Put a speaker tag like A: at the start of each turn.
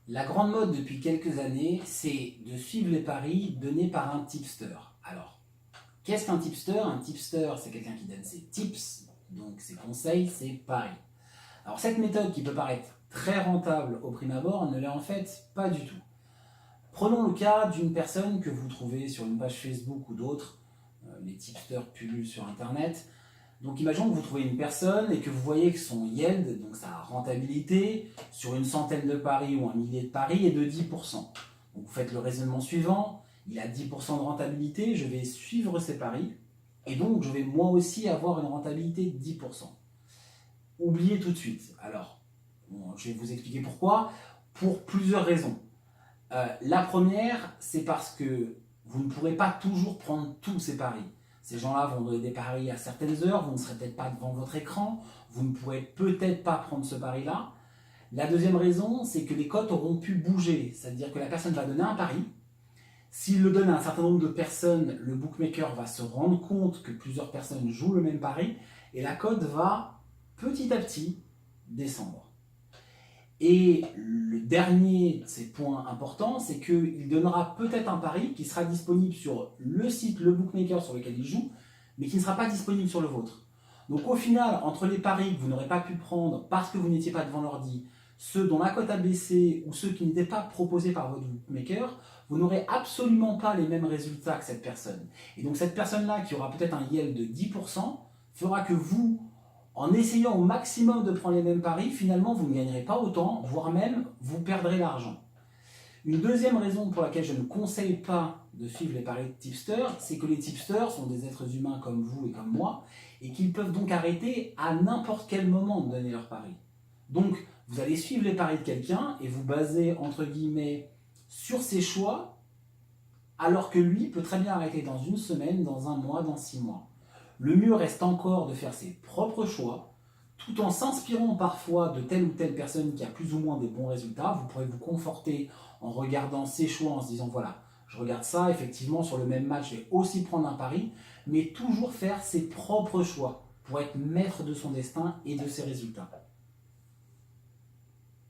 A: La grande mode depuis quelques années, c'est de suivre les paris donnés par un tipster. Alors, qu'est-ce qu'un tipster? Un tipster, c'est quelqu'un qui donne ses tips, donc ses conseils, ses paris. Alors cette méthode qui peut paraître très rentable au prime abord ne l'est en fait pas du tout. Prenons le cas d'une personne que vous trouvez sur une page Facebook ou d'autres, les tipsters pullulent sur internet. Donc imaginons que vous trouvez une personne et que vous voyez que son yield, donc sa rentabilité, sur une centaine de paris ou un millier de paris est de 10%. Donc vous faites le raisonnement suivant, il a 10% de rentabilité, je vais suivre ses paris, et donc je vais moi aussi avoir une rentabilité de 10%. Oubliez tout de suite. Alors, je vais vous expliquer pourquoi, pour plusieurs raisons. La première, c'est parce que vous ne pourrez pas toujours prendre tous ces paris. Ces gens-là vont donner des paris à certaines heures, vous ne serez peut-être pas devant votre écran, vous ne pourrez peut-être pas prendre ce pari-là. La deuxième raison, c'est que les cotes auront pu bouger, c'est-à-dire que la personne va donner un pari. S'il le donne à un certain nombre de personnes, le bookmaker va se rendre compte que plusieurs personnes jouent le même pari et la cote va petit à petit descendre. Et le dernier de ces points importants, c'est qu'il donnera peut-être un pari qui sera disponible sur le site, le bookmaker sur lequel il joue, mais qui ne sera pas disponible sur le vôtre. Donc au final, entre les paris que vous n'aurez pas pu prendre parce que vous n'étiez pas devant l'ordi, ceux dont la cote a baissé ou ceux qui n'étaient pas proposés par votre bookmaker, vous n'aurez absolument pas les mêmes résultats que cette personne. Et donc cette personne-là qui aura peut-être un yield de 10% fera que vous, en essayant au maximum de prendre les mêmes paris, finalement, vous ne gagnerez pas autant, voire même, vous perdrez l'argent. Une deuxième raison pour laquelle je ne conseille pas de suivre les paris de tipsters, c'est que les tipsters sont des êtres humains comme vous et comme moi, et qu'ils peuvent donc arrêter à n'importe quel moment de donner leurs paris. Donc, vous allez suivre les paris de quelqu'un et vous baser, entre guillemets, sur ses choix, alors que lui peut très bien arrêter dans une semaine, dans un mois, dans 6 mois. Le mieux reste encore de faire ses propres choix, tout en s'inspirant parfois de telle ou telle personne qui a plus ou moins des bons résultats. Vous pourrez vous conforter en regardant ses choix, en se disant voilà, je regarde ça, effectivement sur le même match, je vais aussi prendre un pari, mais toujours faire ses propres choix pour être maître de son destin et de ses résultats.